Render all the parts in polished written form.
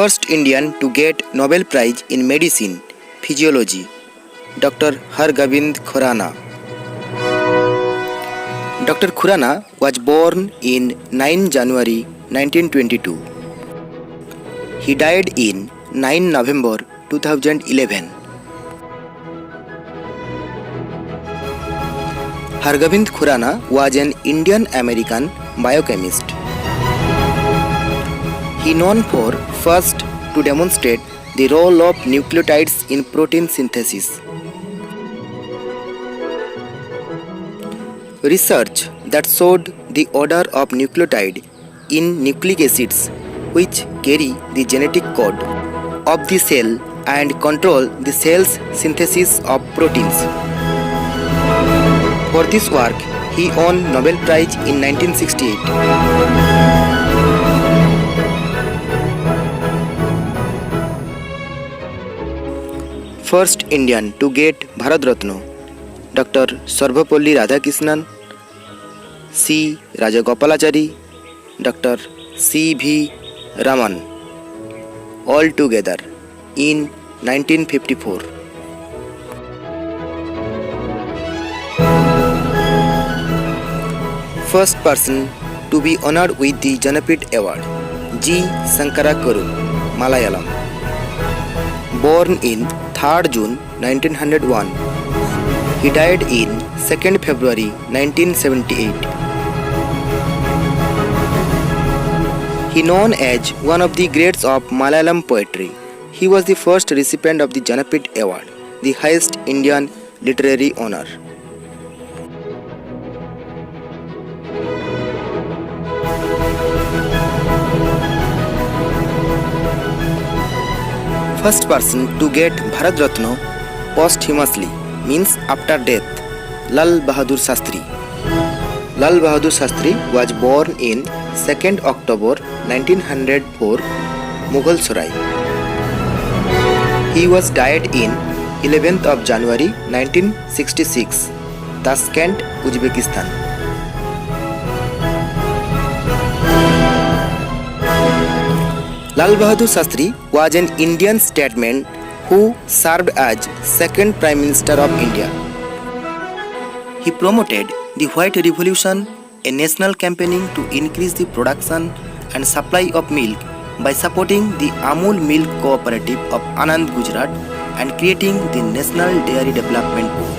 First Indian to get Nobel Prize in Medicine, Physiology, Dr. Hargobind Khurana. Dr. Khurana was born in 9 January 1922. He died in 9 November 2011. Hargobind Khurana was an Indian-American biochemist. He known for first to demonstrate the role of nucleotides in protein synthesis. Research that showed the order of nucleotide in nucleic acids, which carry the genetic code of the cell and control the cell's synthesis of proteins. For this work, he won Nobel Prize in 1968. First Indian to get Bharat Ratna, Dr. Sarvapalli Radhakrishnan, C. Rajagopalachari, Dr. C. V. Raman, all together in 1954. First person to be honored with the Jnanpith Award, G. Sankara Kuru, Malayalam. Born in 3rd June 1901. He died in 2nd February 1978. He known as one of the greats of Malayalam poetry. He was the first recipient of the Jnanpith Award, the highest Indian literary honor. First person to get Bharat Ratna posthumously, means after death, Lal Bahadur Shastri. Lal Bahadur Shastri was born in 2nd October 1904, Mughal Sarai. He was died in 11th of January 1966, Tashkent, Uzbekistan. Lal Bahadur Shastri was an Indian statesman who served as second Prime Minister of India. He promoted the White Revolution, a national campaign to increase the production and supply of milk by supporting the Amul Milk Cooperative of Anand, Gujarat, and creating the National Dairy Development Board.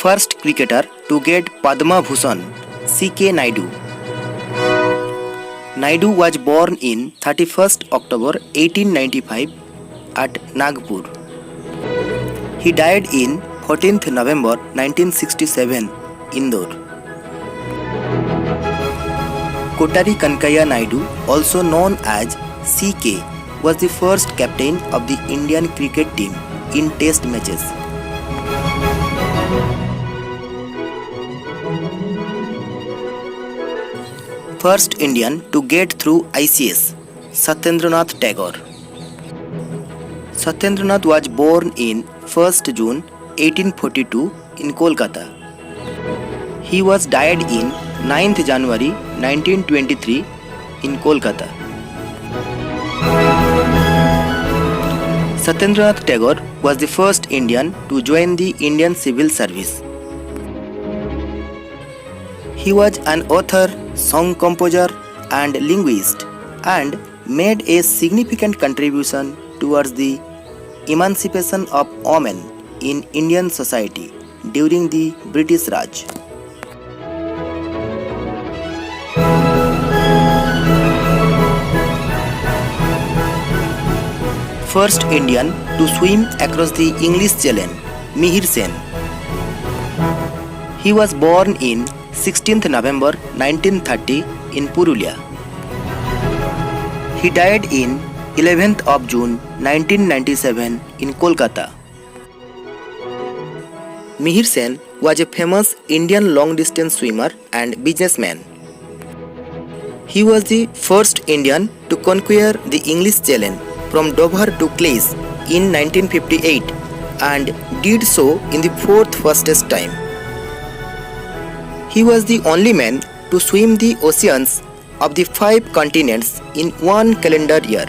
First cricketer to get Padma Bhushan, C.K. Naidu. Naidu was born in 31st October 1895 at Nagpur. He died in 14th November 1967, Indore. Kotari Kankaya Naidu, also known as C.K., was the first captain of the Indian cricket team in test matches. First Indian to get through ICS, Satyendranath Tagore. Satyendranath was born in 1st June 1842 in Kolkata. He was died in 9th January 1923 in Kolkata. Satyendranath Tagore was the first Indian to join the Indian Civil Service. He was an author, song composer, and linguist, and made a significant contribution towards the emancipation of women in Indian society during the British Raj. First Indian to swim across the English Channel, Mihir Sen. He was born in 16th November 1930 in Purulia. He died in 11th of June 1997 in Kolkata. Mihir Sen was a famous Indian long-distance swimmer and businessman. He was the first Indian to conquer the English Channel from Dover to Calais in 1958 and did so in the fourth fastest time. He was the only man to swim the oceans of the 5 continents in one calendar year.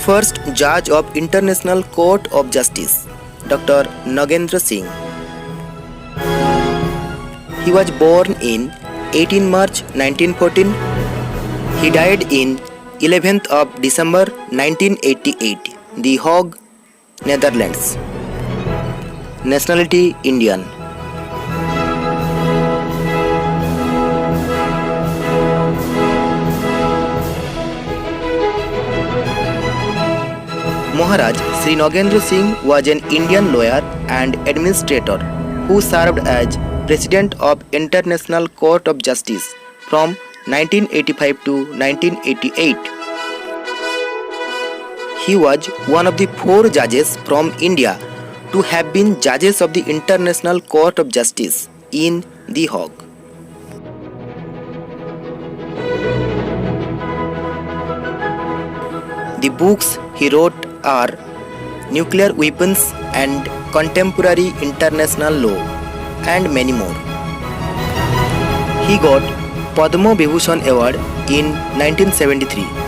First Judge of International Court of Justice, Dr. Nagendra Singh. He was born in 18 March 1914. He died in 11th of December 1988, The Hague, Netherlands. Nationality Indian. Maharaj Sri Nagendra Singh was an Indian lawyer and administrator who served as President of International Court of Justice from 1985 to 1988. He was one of the 4 judges from India to have been judges of the International Court of Justice in The Hague. The books he wrote are Nuclear Weapons and Contemporary International Law and many more. He got Padma Vibhushan Award in 1973.